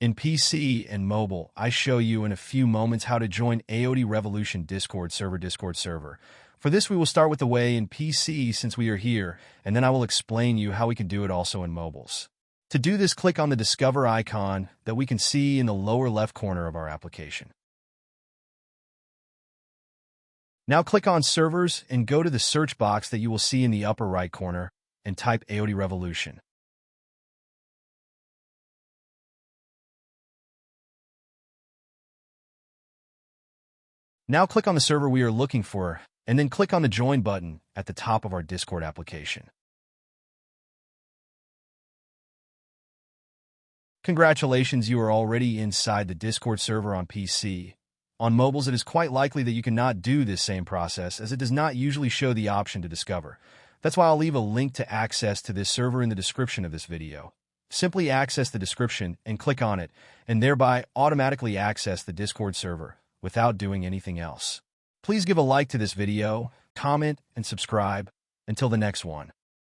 In PC and mobile, I show you in a few moments how to join AOT Revolution Discord server. For this, we will start with the way in PC since we are here, and then I will explain you how we can do it also in mobiles. To do this, click on the Discover icon that we can see in the lower left corner of our application. Now click on Servers and go to the search box that you will see in the upper right corner and type AOT Revolution. Now click on the server we are looking for, and then click on the Join button at the top of our Discord application. Congratulations, you are already inside the Discord server on PC. On mobiles, it is quite likely that you cannot do this same process, as it does not usually show the option to discover. That's why I'll leave a link to access to this server in the description of this video. Simply access the description and click on it, and thereby automatically access the Discord server without doing anything else. Please give a like to this video, comment, and subscribe. Until the next one.